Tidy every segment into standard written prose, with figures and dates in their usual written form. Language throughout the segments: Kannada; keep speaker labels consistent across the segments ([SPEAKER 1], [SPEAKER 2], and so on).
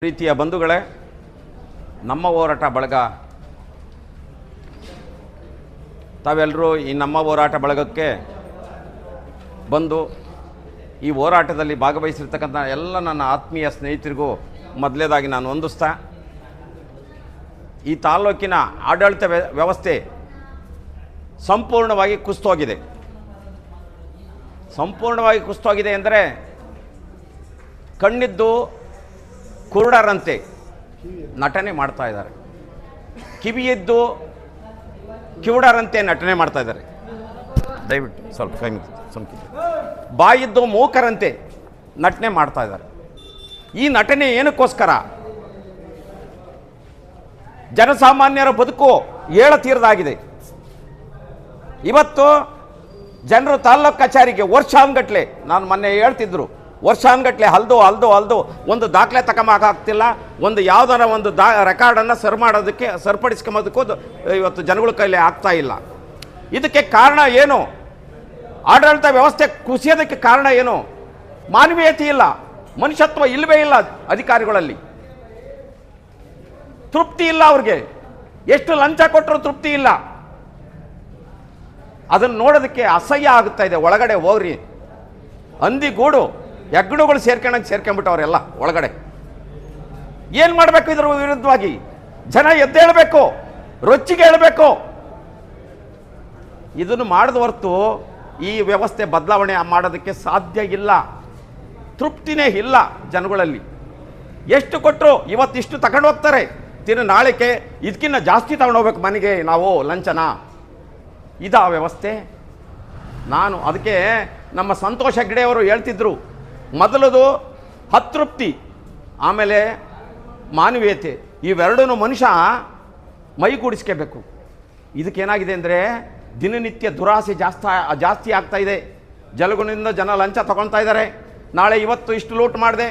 [SPEAKER 1] ಪ್ರೀತಿಯ ಬಂಧುಗಳೇ, ನಮ್ಮ ಹೋರಾಟ ಬಳಗ ತಾವೆಲ್ಲರೂ ಈ ನಮ್ಮ ಹೋರಾಟ ಬಳಗಕ್ಕೆ ಬಂದು ಈ ಹೋರಾಟದಲ್ಲಿ ಭಾಗವಹಿಸಿರ್ತಕ್ಕಂಥ ಎಲ್ಲ ನನ್ನ ಆತ್ಮೀಯ ಸ್ನೇಹಿತರಿಗೂ ಮೊದಲೇದಾಗಿ ನಾನು ವಂದಿಸ್ತಾ, ಈ ತಾಲೂಕಿನ ಆಡಳಿತ ವ್ಯವಸ್ಥೆ ಸಂಪೂರ್ಣವಾಗಿ ಕುಸಿತೋಗಿದೆ ಎಂದರೆ ಕಣ್ಣಿದ್ದು ಕುರುಡರಂತೆ ನಟನೆ ಮಾಡ್ತಾ ಇದ್ದಾರೆ, ಕಿವಿಯಿದ್ದು ಕಿವುಡರಂತೆ ನಟನೆ ಮಾಡ್ತಾ ಇದ್ದಾರೆ. ದಯವಿಟ್ಟು ಸ್ವಲ್ಪ ಕೈ ಬಾಯಿದ್ದು ಮೂಕರಂತೆ ನಟನೆ ಮಾಡ್ತಾ ಇದ್ದಾರೆ. ಈ ನಟನೆ ಏನಕ್ಕೋಸ್ಕರ? ಜನಸಾಮಾನ್ಯರ ಬದುಕು ಏಳತೀರದಾಗಿದೆ. ಇವತ್ತು ಜನರು ತಾಲ್ಲೂಕು ಕಚೇರಿಗೆ ವರ್ಷಾನ್ಗಟ್ಲೆ, ನಾನು ಮೊನ್ನೆ ಹೇಳ್ತಿದ್ರು, ವರ್ಷಾನ್ಗಟ್ಲೆ ಹಲ್ದು ಒಂದು ದಾಖಲೆ ತಗೊಂಬಾಗ್ತಿಲ್ಲ, ಒಂದು ಯಾವ್ದಾರ ಒಂದು ರೆಕಾರ್ಡನ್ನು ಸರಿಪಡಿಸ್ಕೊಂಬೋದಕ್ಕೂ ಇವತ್ತು ಜನಗಳ ಕೈಲಿ ಆಗ್ತಾ ಇಲ್ಲ. ಇದಕ್ಕೆ ಕಾರಣ ಏನು? ಆಡಳಿತ ವ್ಯವಸ್ಥೆ ಕುಸಿಯೋದಕ್ಕೆ ಕಾರಣ ಏನು? ಮಾನವೀಯತೆ ಇಲ್ಲ, ಮನುಷ್ಯತ್ವ ಇಲ್ಲವೇ ಇಲ್ಲ ಅಧಿಕಾರಿಗಳಲ್ಲಿ. ತೃಪ್ತಿ ಇಲ್ಲ ಅವ್ರಿಗೆ, ಎಷ್ಟು ಲಂಚ ಕೊಟ್ಟರು ತೃಪ್ತಿ ಇಲ್ಲ. ಅದನ್ನು ನೋಡೋದಕ್ಕೆ ಅಸಹ್ಯ ಆಗುತ್ತಾ ಇದೆ. ಒಳಗಡೆ ಹೋಗ್ರಿ, ಹಂದಿಗೂಡು ಹೆಗ್ಗಣಗಳು ಸೇರ್ಕೊಂಡ್ಬಿಟ್ಟವರೆಲ್ಲ ಒಳಗಡೆ. ಏನು ಮಾಡಬೇಕು? ಇದರ ವಿರುದ್ಧವಾಗಿ ಜನ ಎದ್ದೇಳಬೇಕು, ರೊಚ್ಚಿಗೆ ಹೇಳಬೇಕು. ಇದನ್ನು ಮಾಡಿದ ಹೊರತು ಈ ವ್ಯವಸ್ಥೆ ಬದಲಾವಣೆ ಮಾಡೋದಕ್ಕೆ ಸಾಧ್ಯ ಇಲ್ಲ. ತೃಪ್ತಿನೇ ಇಲ್ಲ ಜನಗಳಲ್ಲಿ. ಎಷ್ಟು ಕೊಟ್ಟರು ಇವತ್ತಿಷ್ಟು ತಗೊಂಡು ಹೋಗ್ತಾರೆ, ನಾಳೆಗೆ ಇದಕ್ಕಿಂತ ಜಾಸ್ತಿ ತಗೊಂಡು ಹೋಗ್ಬೇಕು ಮನೆಗೆ ನಾವು ಲಂಚನ. ಇದಾ ವ್ಯವಸ್ಥೆ? ನಾನು ಅದಕ್ಕೆ ನಮ್ಮ ಸಂತೋಷ್ ಹೆಗ್ಡೆ ಅವರು ಹೇಳ್ತಿದ್ರು, ಮೊದಲದು ಅತೃಪ್ತಿ, ಆಮೇಲೆ ಮಾನವೀಯತೆ, ಇವೆರಡೂ ಮನುಷ್ಯ ಮೈಗೂಡಿಸ್ಕೋಬೇಕು. ಇದಕ್ಕೇನಾಗಿದೆ ಅಂದರೆ ದಿನನಿತ್ಯ ದುರಾಸೆ ಜಾಸ್ತಿ ಆಗ್ತಾ ಇದೆ. ಜಲಗುಣಿಂದ ಜನ ಲಂಚ ತಗೊಳ್ತಾ ಇದ್ದಾರೆ. ಇವತ್ತು ಇಷ್ಟು ಲೂಟ್ ಮಾಡಿದೆ,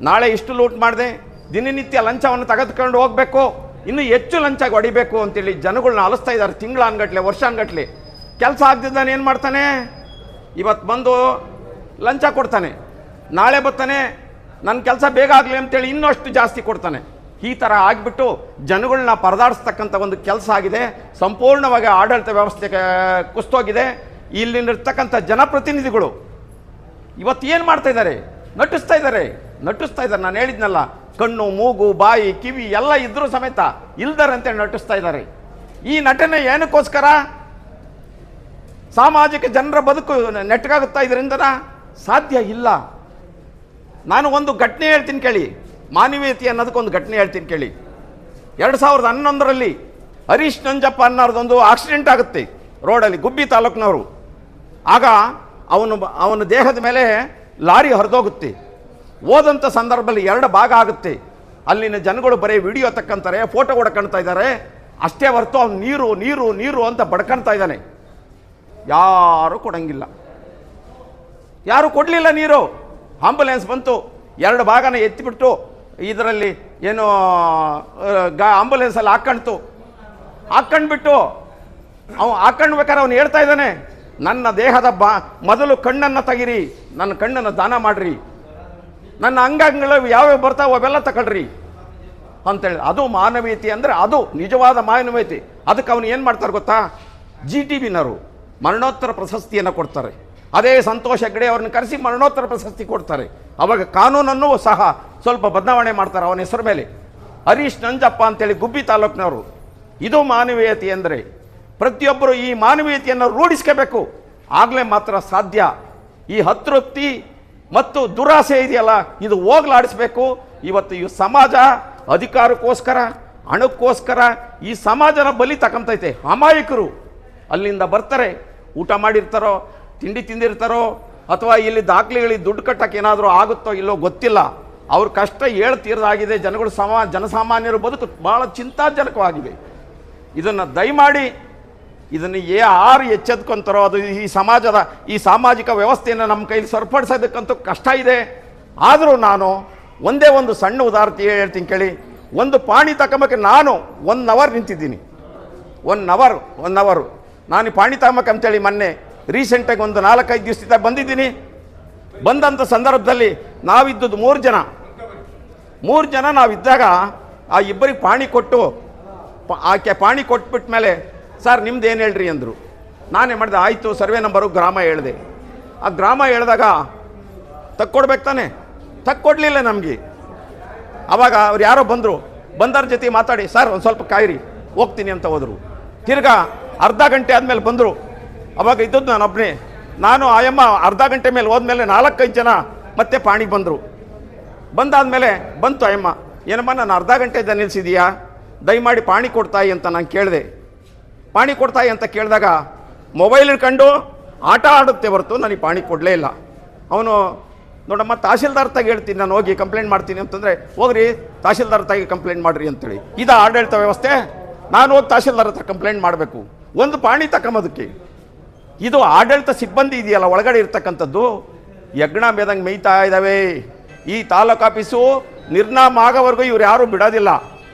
[SPEAKER 1] ನಾಳೆ ಇಷ್ಟು ಲೂಟ್ ಮಾಡಿದೆ, ದಿನನಿತ್ಯ ಲಂಚವನ್ನು ತೆಗೆದುಕೊಂಡು ಹೋಗಬೇಕು, ಇನ್ನೂ ಹೆಚ್ಚು ಲಂಚ ಹೊಡಿಬೇಕು ಅಂತೇಳಿ ಜನಗಳನ್ನ ಅಲಿಸ್ತಾ ಇದ್ದಾರೆ. ತಿಂಗಳಾನ್ಗಟ್ಲೆ, ವರ್ಷಾನ್ಗಟ್ಲೆ. ಕೆಲಸ ಆಗ್ತಿದ್ದಾನೆ ಏನು ಮಾಡ್ತಾನೆ? ಇವತ್ತು ಬಂದು ಲಂಚ ಕೊಡ್ತಾನೆ, ನಾಳೆ ಬರ್ತಾನೆ ನನ್ನ ಕೆಲಸ ಬೇಗ ಆಗಲಿ ಅಂತೇಳಿ ಇನ್ನಷ್ಟು ಜಾಸ್ತಿ ಕೊಡ್ತಾನೆ. ಈ ಥರ ಆಗಿಬಿಟ್ಟು ಜನಗಳನ್ನ ಪರದಾಡಿಸ್ತಕ್ಕಂಥ ಒಂದು ಕೆಲಸ ಆಗಿದೆ. ಸಂಪೂರ್ಣವಾಗಿ ಆಡಳಿತ ವ್ಯವಸ್ಥೆ ಕುಸಿತೋಗಿದೆ. ಇಲ್ಲಿರ್ತಕ್ಕಂಥ ಜನಪ್ರತಿನಿಧಿಗಳು ಇವತ್ತು ಏನು ಮಾಡ್ತಾ ಇದ್ದಾರೆ? ನಟಿಸ್ತಾ ಇದ್ದಾರೆ. ನಾನು ಹೇಳಿದ್ನಲ್ಲ, ಕಣ್ಣು, ಮೂಗು, ಬಾಯಿ, ಕಿವಿ ಎಲ್ಲ ಇದ್ರೂ ಸಮೇತ ಇಲ್ದಾರಂತೆ ನಟಿಸ್ತಾ ಇದ್ದಾರೆ. ಈ ನಟನೆ ಏನಕ್ಕೋಸ್ಕರ? ಸಾಮಾಜಿಕ ಜನರ ಬದುಕು ನೆಟ್ಟಗಾಗುತ್ತಾ ಇದರಿಂದ ಸಾಧ್ಯ ಇಲ್ಲ. ನಾನು ಒಂದು ಘಟನೆ ಹೇಳ್ತೀನಿ ಕೇಳಿ, ಮಾನವೀಯತೆ ಅನ್ನೋದಕ್ಕೊಂದು ಘಟನೆ ಹೇಳ್ತೀನಿ ಕೇಳಿ. 2011ರಲ್ಲಿ ಹರೀಶ್ ನಂಜಪ್ಪ ಅನ್ನೋರ್ದೊಂದು ಆಕ್ಸಿಡೆಂಟ್ ಆಗುತ್ತೆ ರೋಡಲ್ಲಿ, ಗುಬ್ಬಿ ತಾಲೂಕಿನವರು. ಆಗ ಅವನ ದೇಹದ ಮೇಲೆ ಲಾರಿ ಹರಿದೋಗುತ್ತೆ. ಹೋದಂಥ ಸಂದರ್ಭದಲ್ಲಿ 2 ಭಾಗ ಆಗುತ್ತೆ. ಅಲ್ಲಿನ ಜನಗಳು ಬರೀ ವಿಡಿಯೋ ತಕ್ಕಂತಾರೆ, ಫೋಟೋ ಹೊಡ್ಕೊಳ್ತಾ ಇದ್ದಾರೆ. ಅಷ್ಟೇ ಹೊರತು ಅವ್ನು ನೀರು ಅಂತ ಬಡ್ಕೊಳ್ತಾ ಇದ್ದಾನೆ. ಯಾರೂ ಕೊಡಂಗಿಲ್ಲ, ಯಾರೂ ಕೊಡಲಿಲ್ಲ ನೀರು. ಆಂಬುಲೆನ್ಸ್ ಬಂತು, 2 ಭಾಗನ ಎತ್ತಿಬಿಟ್ಟು ಇದರಲ್ಲಿ ಏನು ಆಂಬುಲೆನ್ಸಲ್ಲಿ ಹಾಕ್ಕೊಂಡ್ಬಿಟ್ಟು ಹಾಕ್ಕೊಂಡ್ಬೇಕಾದ್ರೆ ಅವನು ಹೇಳ್ತಾ ಇದ್ದಾನೆ, ನನ್ನ ದೇಹದ ಮೊದಲು ಕಣ್ಣನ್ನು ತೆಗಿರಿ, ನನ್ನ ಕಣ್ಣನ್ನು ದಾನ ಮಾಡಿರಿ, ನನ್ನ ಅಂಗಾಂಗಗಳು ಯಾವ್ಯಾವ ಬರ್ತಾವೆ ಅವೆಲ್ಲ ತಗೊಳ್ರಿ ಅಂತೇಳಿ. ಅದು ಮಾನವೀಯತೆ ಅಂದರೆ, ಅದು ನಿಜವಾದ ಮಾನವೀಯತೆ. ಅದಕ್ಕೆ ಅವನು ಏನು ಮಾಡ್ತಾರೆ ಗೊತ್ತಾ? GTBನವರು ಮರಣೋತ್ತರ ಪ್ರಶಸ್ತಿಯನ್ನು ಕೊಡ್ತಾರೆ. ಅದೇ ಸಂತೋಷ್ ಹೆಗ್ಡೆ ಅವ್ರನ್ನ ಕರೆಸಿ ಮರಣೋತ್ತರ ಪ್ರಶಸ್ತಿ ಕೊಡ್ತಾರೆ. ಅವಾಗ ಕಾನೂನನ್ನು ಸಹ ಸ್ವಲ್ಪ ಬದಲಾವಣೆ ಮಾಡ್ತಾರೆ ಅವನ ಹೆಸರು ಮೇಲೆ. ಹರೀಶ್ ನಂಜಪ್ಪ ಅಂತೇಳಿ ಗುಬ್ಬಿ ತಾಲೂಕಿನವರು. ಇದು ಮಾನವೀಯತೆ ಅಂದರೆ. ಪ್ರತಿಯೊಬ್ಬರು ಈ ಮಾನವೀಯತೆಯನ್ನು ರೂಢಿಸ್ಕೋಬೇಕು, ಆಗಲೇ ಮಾತ್ರ ಸಾಧ್ಯ. ಈ ಅತೃಪ್ತಿ ಮತ್ತು ದುರಾಸೆ ಇದೆಯಲ್ಲ, ಇದು ಹೋಗ್ಲಾಡಿಸ್ಬೇಕು. ಇವತ್ತು ಈ ಸಮಾಜ ಅಧಿಕಾರಕ್ಕೋಸ್ಕರ, ಹಣಕ್ಕೋಸ್ಕರ ಈ ಸಮಾಜನ ಬಲಿ ತಗೊಂತೈತೆ. ಅಮಾಯಕರು ಅಲ್ಲಿಂದ ಬರ್ತಾರೆ, ಊಟ ಮಾಡಿರ್ತಾರೋ, ತಿಂಡಿ ತಿಂದಿರ್ತಾರೋ, ಅಥವಾ ಇಲ್ಲಿ ದಾಖಲೆಗಳಿಗೆ ದುಡ್ಡು ಕಟ್ಟಕ್ಕೆ ಏನಾದರೂ ಆಗುತ್ತೋ ಇಲ್ಲೋ ಗೊತ್ತಿಲ್ಲ. ಅವ್ರ ಕಷ್ಟ ತೀರದಾಗಿದೆ. ಜನಸಾಮಾನ್ಯರ ಬದುಕು ಭಾಳ ಚಿಂತಾಜನಕವಾಗಿದೆ. ಇದನ್ನು ದಯಮಾಡಿ ಇದನ್ನು ಯಾರು ಎಚ್ಚೆತ್ಕೊಂತಾರೋ ಅದು ಈ ಸಾಮಾಜಿಕ ವ್ಯವಸ್ಥೆಯನ್ನು ನಮ್ಮ ಕೈಲಿ ಸರಿಪಡಿಸೋದಕ್ಕಂತೂ ಕಷ್ಟ ಇದೆ. ಆದರೂ ನಾನು ಒಂದೇ ಒಂದು ಸಣ್ಣ ಉದಾಹರಣೆ ಹೇಳ್ತೀನಿ ಕೇಳಿ. ಒಂದು ಪಾಣಿ ತಗೊಂಬಕ್ಕೆ ನಾನು 1 ಅವರ್ ನಿಂತಿದ್ದೀನಿ. 1 ಅವರ್ ನಾನು ಪಾಣಿ ತಗೊಂಬಕ್ಕೆ ಅಂತೇಳಿ ಮೊನ್ನೆ ರೀಸೆಂಟಾಗಿ ಒಂದು 4-5 ದಿವಸದಿಂದ ಬಂದಿದ್ದೀನಿ. ಬಂದಂಥ ಸಂದರ್ಭದಲ್ಲಿ ನಾವಿದ್ದದ್ದು 3 ಜನ. 3 ಜನ ನಾವಿದ್ದಾಗ ಆ ಇಬ್ಬರಿಗೆ ಪಾಣಿ ಕೊಟ್ಟು ಆಕೆ ಪಾಣಿ ಕೊಟ್ಬಿಟ್ಟ ಮೇಲೆ ಸರ್ ನಿಮ್ದು ಏನು ಹೇಳ್ರಿ ಅಂದರು. ನಾನೇ ಮಾಡಿದೆ, ಆಯಿತು ಸರ್ವೆ ನಂಬರು ಗ್ರಾಮ ಹೇಳಿದೆ. ಆ ಗ್ರಾಮ ಹೇಳಿದಾಗ ತಕ್ಕೊಡ್ಬೇಕು ತಾನೆ, ತಕ್ಕೊಡ್ಲಿಲ್ಲ ನಮಗೆ. ಆವಾಗ ಅವ್ರು ಯಾರೋ ಬಂದವ್ರ ಜೊತೆ ಮಾತಾಡಿ ಸರ್ ಒಂದು ಸ್ವಲ್ಪ ಕಾಯಿರಿ ಹೋಗ್ತೀನಿ ಅಂತ ಹೋದರು. ತಿರ್ಗಾ ಅರ್ಧ ಗಂಟೆ ಆದಮೇಲೆ ಬಂದರು. ಅವಾಗ ಇದ್ದದ್ದು ನಾನೊಬ್ಬನೇ. ನಾನು ಆಯಮ್ಮ ಅರ್ಧ ಗಂಟೆ ಮೇಲೆ ಹೋದ್ಮೇಲೆ 4-5 ಜನ ಮತ್ತೆ ಪಾಣಿ ಬಂದರು. ಬಂದಾದಮೇಲೆ ಬಂತು ಆಯಮ್ಮ, ಏನಮ್ಮ ನಾನು ಅರ್ಧ ಗಂಟೆಯಿಂದ ನಿಲ್ಲಿಸಿದೀಯಾ, ದಯಮಾಡಿ ಪಾಣಿ ಕೊಡ್ತಾಯಿ ಅಂತ ನಾನು ಕೇಳಿದೆ. ಪಾಣಿ ಕೊಡ್ತಾಯಿ ಅಂತ ಕೇಳಿದಾಗ ಮೊಬೈಲ್ ಹಿಡ್ಕೊಂಡು ಆಟ ಆಡುತ್ತೆ ಹೊರತು ನನಗೆ ಪಾಣಿ ಕೊಡಲೇ ಇಲ್ಲ. ಅವನು ನೋಡಮ್ಮ ತಹಶೀಲ್ದಾರ್ ತಾಗಿ ಹೇಳ್ತೀನಿ, ನಾನು ಹೋಗಿ ಕಂಪ್ಲೇಂಟ್ ಮಾಡ್ತೀನಿ ಅಂತಂದರೆ, ಹೋಗ್ರಿ ತಹಶೀಲ್ದಾರ್ ತಾಗಿ ಕಂಪ್ಲೇಂಟ್ ಮಾಡಿರಿ ಅಂತೇಳಿ. ಇದು ಆಡಳಿತ ವ್ಯವಸ್ಥೆ. ನಾನು ಹೋಗಿ ತಹಶೀಲ್ದಾರ್ ಹತ್ರ ಕಂಪ್ಲೇಂಟ್ ಮಾಡಬೇಕು, ಒಂದು ಪಾಣಿ ತಗೊಂಬೋದಕ್ಕೆ. ಇದು ಆಡಳಿತ ಸಿಬ್ಬಂದಿ ಇದೆಯಲ್ಲ ಒಳಗಡೆ ಇರ್ತಕ್ಕಂಥದ್ದು, ಯಜ್ಞ ಮೇದಂಗೆ ಮೇಯ್ತಾ ಇದ್ದಾವೆ. ಈ ತಾಲೂಕು ಆಫೀಸು ನಿರ್ನಾಮ ಆಗೋವರೆಗೂ ಇವ್ರು ಯಾರೂ ಬಿಡೋದಿಲ್ಲ.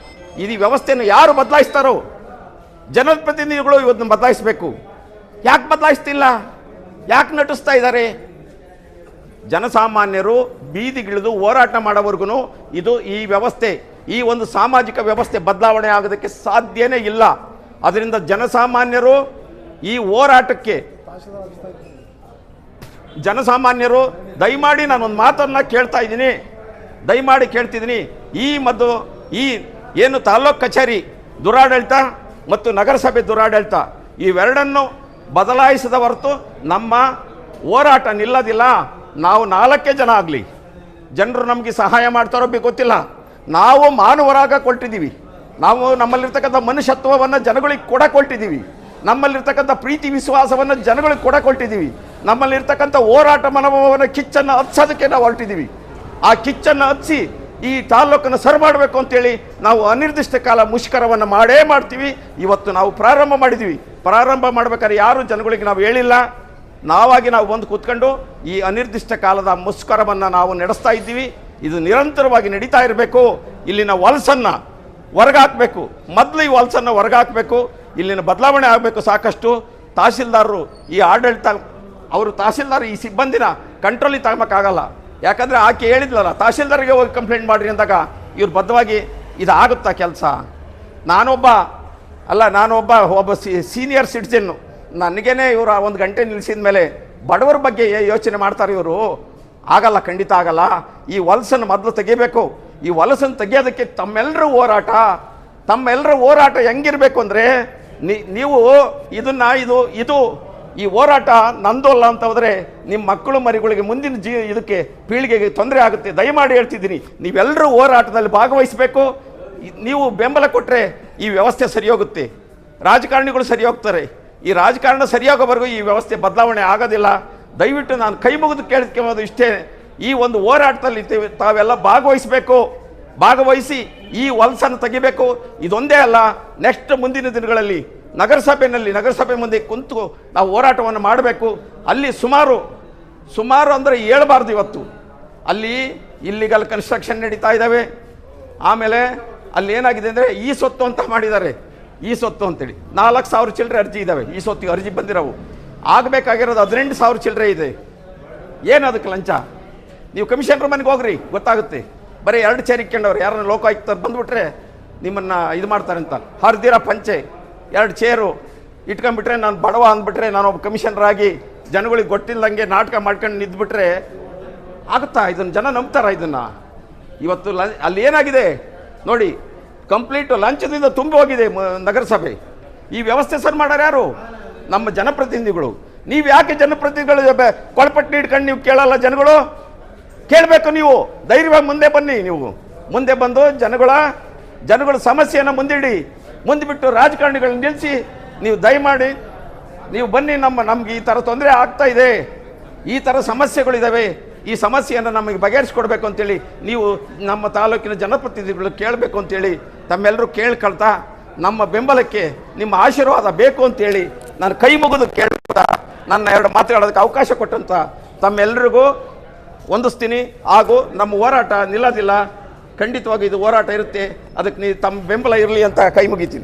[SPEAKER 1] ಇದು ವ್ಯವಸ್ಥೆಯನ್ನು ಯಾರು ಬದಲಾಯಿಸ್ತಾರೋ, ಜನಪ್ರತಿನಿಧಿಗಳು ಇವತ್ತು ಬದಲಾಯಿಸಬೇಕು. ಯಾಕೆ ಬದಲಾಯಿಸ್ತಿಲ್ಲ? ಯಾಕೆ ನಟಿಸ್ತಾ ಇದ್ದಾರೆ? ಜನಸಾಮಾನ್ಯರು ಬೀದಿಗಿಳಿದು ಹೋರಾಟ ಮಾಡೋವರೆಗೂ ಈ ವ್ಯವಸ್ಥೆ, ಈ ಒಂದು ಸಾಮಾಜಿಕ ವ್ಯವಸ್ಥೆ ಬದಲಾವಣೆ ಆಗೋದಕ್ಕೆ ಸಾಧ್ಯನೇ ಇಲ್ಲ. ಅದರಿಂದ ಜನಸಾಮಾನ್ಯರು ಈ ಹೋರಾಟಕ್ಕೆ ದಯಮಾಡಿ ನಾನೊಂದು ಮಾತನ್ನು ಕೇಳ್ತಾ ಇದ್ದೀನಿ, ದಯಮಾಡಿ ಕೇಳ್ತಿದ್ದೀನಿ. ಈ ಏನು ತಾಲ್ಲೂಕು ಕಚೇರಿ ದುರಾಡಳಿತ ಮತ್ತು ನಗರಸಭೆ ದುರಾಡಳಿತ ಇವೆರಡನ್ನು ಬದಲಾಯಿಸದ ಹೊರತು ನಮ್ಮ ಹೋರಾಟ ನಿಲ್ಲೋದಿಲ್ಲ. ನಾವು 4 ಜನ ಆಗಲಿ, ಜನರು ನಮಗೆ ಸಹಾಯ ಮಾಡ್ತಾರೋ ಗೊತ್ತಿಲ್ಲ. ನಾವು ಮಾನವರಾಗ ಕೊಟ್ಟಿದ್ದೀವಿ. ನಾವು ನಮ್ಮಲ್ಲಿರ್ತಕ್ಕಂಥ ಮನುಷ್ಯತ್ವವನ್ನು ಜನಗಳಿಗೆ ಕೊಟ್ಟಿದ್ದೀವಿ. ನಮ್ಮಲ್ಲಿರ್ತಕ್ಕಂಥ ಪ್ರೀತಿ ವಿಶ್ವಾಸವನ್ನು ಜನಗಳಿಗೆ ಕೊಟ್ಟಿದ್ದೀವಿ. ನಮ್ಮಲ್ಲಿರ್ತಕ್ಕಂಥ ಹೋರಾಟ ಮನೋಭಾವನ ಕಿಚ್ಚನ್ನು ಹತ್ಸೋದಕ್ಕೆ ನಾವು ಹೊರಟಿದ್ದೀವಿ. ಆ ಕಿಚ್ಚನ್ನು ಹತ್ಸಿ ಈ ತಾಲ್ಲೂಕನ್ನು ಸರಿ ಮಾಡಬೇಕು ಅಂತೇಳಿ ನಾವು ಅನಿರ್ದಿಷ್ಟ ಕಾಲ ಮುಷ್ಕರವನ್ನು ಮಾಡ್ತೀವಿ. ಇವತ್ತು ನಾವು ಪ್ರಾರಂಭ ಮಾಡಿದ್ದೀವಿ. ಪ್ರಾರಂಭ ಮಾಡ್ಬೇಕಾದ್ರೆ ಯಾರು ಜನಗಳಿಗೆ ನಾವು ಹೇಳಿಲ್ಲ, ನಾವಾಗಿ ನಾವು ಬಂದು ಕೂತ್ಕೊಂಡು ಈ ಅನಿರ್ದಿಷ್ಟ ಕಾಲದ ಮುಷ್ಕರವನ್ನು ನಾವು ನಡೆಸ್ತಾ ಇದ್ದೀವಿ. ಇದು ನಿರಂತರವಾಗಿ ನಡೀತಾ ಇರಬೇಕು. ಇಲ್ಲಿನ ಹೊಲಸನ್ನು ಹೊರಗಾಕಬೇಕು. ಮೊದಲು ಈ ಹೊಲಸನ್ನು ಹೊರಗಾಕಬೇಕು. ಇಲ್ಲಿನ ಬದಲಾವಣೆ ಆಗಬೇಕು. ಸಾಕಷ್ಟು ತಹಶೀಲ್ದಾರರು ಈ ಆಡಳಿತ ತಹಶೀಲ್ದಾರ್ ಈ ಸಿಬ್ಬಂದಿನ ಕಂಟ್ರೋಲಿಗೆ ತಗೋಕ್ಕಾಗಲ್ಲ. ಯಾಕಂದರೆ ಆಕೆ ಹೇಳಿದ್ಲಲ್ಲ, ತಹಶೀಲ್ದಾರ್ಗೆ ಹೋಗಿ ಕಂಪ್ಲೇಂಟ್ ಮಾಡಿರಿ ಅಂದಾಗ ಇವ್ರು ಬದ್ಧವಾಗಿ ಇದಾಗುತ್ತಾ ಕೆಲಸ? ನಾನೊಬ್ಬ ಸೀನಿಯರ್ ಸಿಟಿಜನ್ನು, ನನಗೇನೆ ಇವರು 1 ಗಂಟೆ ನಿಲ್ಲಿಸಿದ ಮೇಲೆ ಬಡವರ ಬಗ್ಗೆ ಯೋಚನೆ ಮಾಡ್ತಾರೆ ಇವರು. ಆಗಲ್ಲ, ಖಂಡಿತ ಆಗಲ್ಲ. ಈ ಹೊಲಸನ್ನು ಮೊದಲು ತೆಗಿಬೇಕು. ಈ ಹೊಲಸನ್ನು ತೆಗಿಯೋದಕ್ಕೆ ತಮ್ಮೆಲ್ಲರ ಹೋರಾಟ ಹೆಂಗಿರಬೇಕು ಅಂದರೆ, ನೀವು ಈ ಹೋರಾಟ ನಂದು ಅಲ್ಲ ಅಂತ ಹೋದರೆ ನಿಮ್ಮ ಮಕ್ಕಳು ಮರಿಗಳಿಗೆ ಮುಂದಿನ ಇದಕ್ಕೆ ಪೀಳಿಗೆಗೆ ತೊಂದರೆ ಆಗುತ್ತೆ. ದಯಮಾಡಿ ಹೇಳ್ತಿದ್ದೀನಿ, ನೀವೆಲ್ಲರೂ ಹೋರಾಟದಲ್ಲಿ ಭಾಗವಹಿಸಬೇಕು. ನೀವು ಬೆಂಬಲ ಕೊಟ್ಟರೆ ಈ ವ್ಯವಸ್ಥೆ ಸರಿ ಹೋಗುತ್ತೆ, ರಾಜಕಾರಣಿಗಳು ಸರಿ ಹೋಗ್ತಾರೆ. ಈ ರಾಜಕಾರಣ ಸರಿಯಾಗೋವರೆಗೂ ಈ ವ್ಯವಸ್ಥೆ ಬದಲಾವಣೆ ಆಗೋದಿಲ್ಲ. ದಯವಿಟ್ಟು ನಾನು ಕೈ ಮುಗಿದು ಕೇಳ್ಕೊಳ್ಳೋದು ಇಷ್ಟೇ, ಈ ಒಂದು ಹೋರಾಟದಲ್ಲಿ ತಾವೆಲ್ಲ ಭಾಗವಹಿಸಿ ಈ ಹೊಲಸನ್ನು ತೆಗಿಬೇಕು. ಇದೊಂದೇ ಅಲ್ಲ, ನೆಕ್ಸ್ಟ್ ಮುಂದಿನ ದಿನಗಳಲ್ಲಿ ನಗರಸಭೆ ಮುಂದೆ ಕುಂತು ನಾವು ಹೋರಾಟವನ್ನು ಮಾಡಬೇಕು. ಅಲ್ಲಿ ಸುಮಾರು ಅಂದರೆ ಹೇಳ್ಬಾರ್ದು. ಇವತ್ತು ಅಲ್ಲಿ ಇಲ್ಲಿಗಲ್ ಕನ್ಸ್ಟ್ರಕ್ಷನ್ ನಡೀತಾ ಇದ್ದಾವೆ. ಆಮೇಲೆ ಅಲ್ಲಿ ಏನಾಗಿದೆ ಅಂದರೆ ಈ ಸೊತ್ತು ಅಂತ ಮಾಡಿದ್ದಾರೆ. ಈ ಸೊತ್ತು ಅಂತೇಳಿ 4,000 ಚಿಲ್ಲರೆ ಅರ್ಜಿ ಇದ್ದಾವೆ. ಈ ಸೊತ್ತಿಗೆ ಅರ್ಜಿ ಬಂದಿರೋವು ಆಗಬೇಕಾಗಿರೋದು 18,000 ಚಿಲ್ಲರೆ ಇದೆ. ಏನು ಅದಕ್ಕೆ ಲಂಚ? ನೀವು ಕಮಿಷನರ್ ಮನೆಗೆ ಹೋಗ್ರಿ, ಗೊತ್ತಾಗುತ್ತೆ. ಬರೀ 2 ಚೇರ್ ಇಕ್ಕೊಂಡವ್ರು ಯಾರನ್ನ ಲೋಕಾಯುಕ್ತರು ಬಂದುಬಿಟ್ರೆ ನಿಮ್ಮನ್ನು ಇದು ಮಾಡ್ತಾರೆ ಅಂತ ಹರಿದಿರೋ ಪಂಚೆ 2 ಚೇರು ಇಟ್ಕೊಂಡ್ಬಿಟ್ರೆ, ನಾನು ಬಡವ ಅಂದ್ಬಿಟ್ರೆ, ನಾನೊಬ್ಬ ಕಮಿಷನರ್ ಆಗಿ ಜನಗಳಿಗೆ ಗೊತ್ತಿಲ್ಲದಂಗೆ ನಾಟಕ ಮಾಡ್ಕೊಂಡು ನಿಂತ್ಬಿಟ್ರೆ ಆಗುತ್ತಾ? ಇದನ್ನು ಜನ ನಂಬ್ತಾರ? ಇದನ್ನು ಇವತ್ತು ಅಲ್ಲಿ ಏನಾಗಿದೆ ನೋಡಿ, ಕಂಪ್ಲೀಟ್ ಲಂಚದಿಂದ ತುಂಬಿ ಹೋಗಿದೆ ನಗರಸಭೆ. ಈ ವ್ಯವಸ್ಥೆ ಸರಿ ಮಾಡೋರು ಯಾರು? ನಮ್ಮ ಜನಪ್ರತಿನಿಧಿಗಳು. ನೀವು ಯಾಕೆ ಜನಪ್ರತಿನಿಧಿಗಳು ಕೊಳಪಟ್ಟು ಇಟ್ಕೊಂಡು ನೀವು ಕೇಳಲ್ಲ? ಕೇಳಬೇಕು. ನೀವು ಧೈರ್ಯವಾಗಿ ಮುಂದೆ ಬನ್ನಿ. ನೀವು ಮುಂದೆ ಬಂದು ಜನಗಳ ಸಮಸ್ಯೆಯನ್ನು ಮುಂದೆ ಬಿಟ್ಟು ರಾಜಕಾರಣಿಗಳನ್ನ ನಿಲ್ಲಿಸಿ ನೀವು ದಯಮಾಡಿ ನೀವು ಬನ್ನಿ. ನಮ್ಗೆ ಈ ಥರ ತೊಂದರೆ ಆಗ್ತಾ ಇದೆ, ಈ ಥರ ಸಮಸ್ಯೆಗಳಿದ್ದಾವೆ, ಈ ಸಮಸ್ಯೆಯನ್ನು ನಮಗೆ ಬಗೆಹರಿಸ್ಕೊಡ್ಬೇಕು ಅಂತೇಳಿ ನೀವು ನಮ್ಮ ತಾಲೂಕಿನ ಜನಪ್ರತಿನಿಧಿಗಳು ಕೇಳಬೇಕು ಅಂತೇಳಿ ತಮ್ಮೆಲ್ಲರೂ ಕೇಳ್ಕೊಳ್ತಾ, ನಮ್ಮ ಬೆಂಬಲಕ್ಕೆ ನಿಮ್ಮ ಆಶೀರ್ವಾದ ಬೇಕು ಅಂತೇಳಿ ನಾನು ಕೈ ಮುಗಿದು ಕೇಳ್ತಾ ನನ್ನ 2 ಮಾತುಗಳೋದಕ್ಕೆ ಅವಕಾಶ ಕೊಟ್ಟಂತ ತಮ್ಮೆಲ್ಲರಿಗೂ ವಂದಿಸ್ತೀನಿ. ಹಾಗೂ ನಮ್ಮ ಹೋರಾಟ ನಿಲ್ಲೋದಿಲ್ಲ, ಖಂಡಿತವಾಗಿ ಇದು ಹೋರಾಟ ಇರುತ್ತೆ. ಅದಕ್ಕೆ ತಮ್ಮ ಬೆಂಬಲ ಇರಲಿ ಅಂತ ಕೈ ಮುಗಿತೀನಿ.